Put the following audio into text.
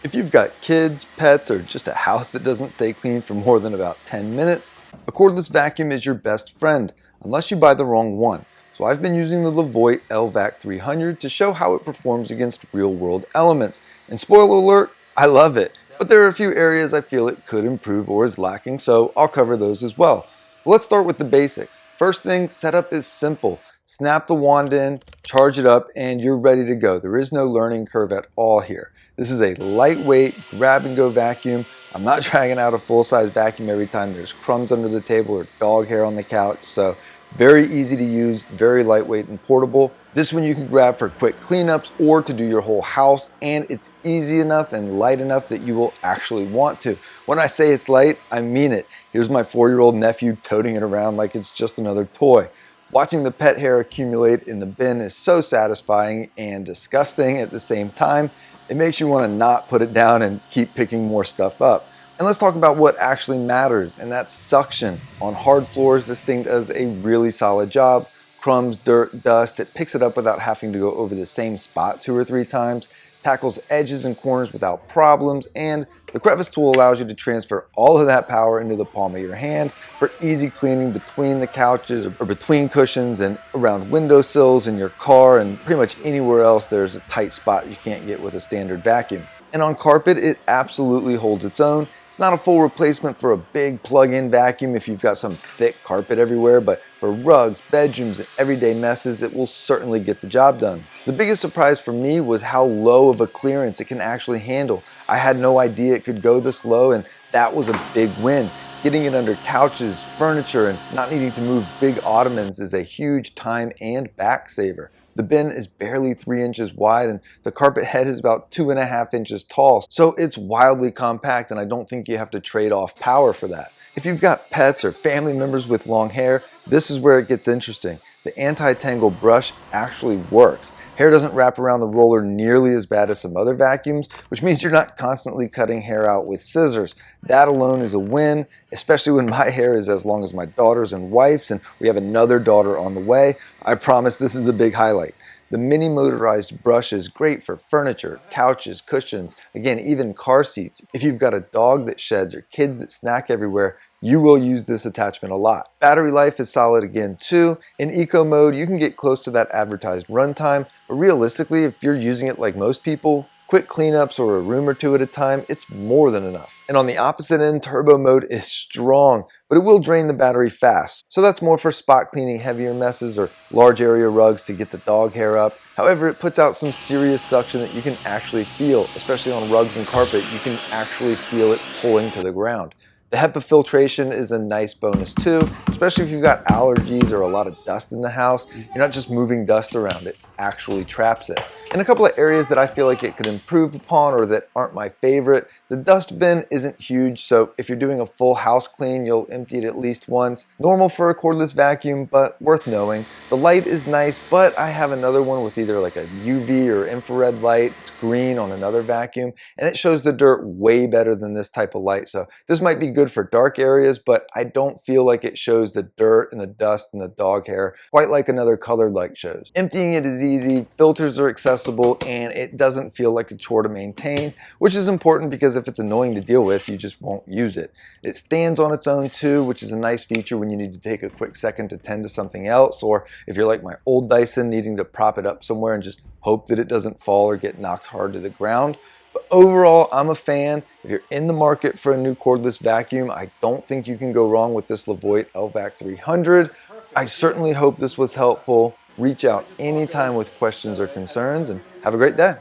If you've got kids, pets, or just a house that doesn't stay clean for more than about 10 minutes, a cordless vacuum is your best friend, unless you buy the wrong one. So I've been using the LEVOIT LVAC-300 to show how it performs against real-world elements. And spoiler alert, I love it. But there are a few areas I feel it could improve or is lacking, so I'll cover those as well. Let's start with the basics. First thing, setup is simple. Snap the wand in, charge it up, and you're ready to go. There is no learning curve at all here. This is a lightweight, grab-and-go vacuum. I'm not dragging out a full-size vacuum every time there's crumbs under the table or dog hair on the couch, so very easy to use, very lightweight and portable. This one you can grab for quick cleanups or to do your whole house, and it's easy enough and light enough that you will actually want to. When I say it's light, I mean it. Here's my 4-year-old nephew toting it around like it's just another toy. Watching the pet hair accumulate in the bin is so satisfying and disgusting at the same time. It makes you want to not put it down and keep picking more stuff up. And let's talk about what actually matters, and that's suction. On hard floors, this thing does a really solid job. Crumbs, dirt, dust, it picks it up without having to go over the same spot 2 or 3 times, tackles edges and corners without problems, and the crevice tool allows you to transfer all of that power into the palm of your hand for easy cleaning between the couches or between cushions and around windowsills in your car and pretty much anywhere else there's a tight spot you can't get with a standard vacuum. And on carpet, it absolutely holds its own. It's not a full replacement for a big plug-in vacuum if you've got some thick carpet everywhere, but for rugs, bedrooms, and everyday messes, it will certainly get the job done. The biggest surprise for me was how low of a clearance it can actually handle. I had no idea it could go this low, and that was a big win. Getting it under couches, furniture, and not needing to move big ottomans is a huge time and back saver. The bin is barely 3 inches wide and the carpet head is about 2.5 inches tall, so it's wildly compact and I don't think you have to trade off power for that. If you've got pets or family members with long hair, this is where it gets interesting. The anti-tangle brush actually works. Hair doesn't wrap around the roller nearly as bad as some other vacuums, which means you're not constantly cutting hair out with scissors. That alone is a win, especially when my hair is as long as my daughter's and wife's, and we have another daughter on the way. I promise this is a big highlight. The mini motorized brush is great for furniture, couches, cushions, again, even car seats. If you've got a dog that sheds or kids that snack everywhere, you will use this attachment a lot. Battery life is solid again too. In eco mode, you can get close to that advertised runtime, but realistically, if you're using it like most people, quick cleanups or a room or 2 at a time, it's more than enough. And on the opposite end, turbo mode is strong, but it will drain the battery fast. So that's more for spot cleaning heavier messes or large area rugs to get the dog hair up. However, it puts out some serious suction that you can actually feel, especially on rugs and carpet. You can actually feel it pulling to the ground. The HEPA filtration is a nice bonus too, especially if you've got allergies or a lot of dust in the house. You're not just moving dust around, it actually traps it. In a couple of areas that I feel like it could improve upon or that aren't my favorite, the dust bin isn't huge, so if you're doing a full house clean, you'll empty it at least once. Normal for a cordless vacuum, but worth knowing. The light is nice, but I have another one with either like a UV or infrared light. It's green on another vacuum, and it shows the dirt way better than this type of light. So this might be good for dark areas, but I don't feel like it shows the dirt and the dust and the dog hair quite like another colored light shows. Emptying it is easy, filters are accessible, and it doesn't feel like a chore to maintain, which is important because if it's annoying to deal with, you just won't use it. It stands on its own too, which is a nice feature when you need to take a quick second to tend to something else, or if you're like my old Dyson needing to prop it up somewhere and just hope that it doesn't fall or get knocked hard to the ground. But overall, I'm a fan. If you're in the market for a new cordless vacuum, I don't think you can go wrong with this LEVOIT LVAC-300. I certainly hope this was helpful. Reach out anytime with questions or concerns, and have a great day.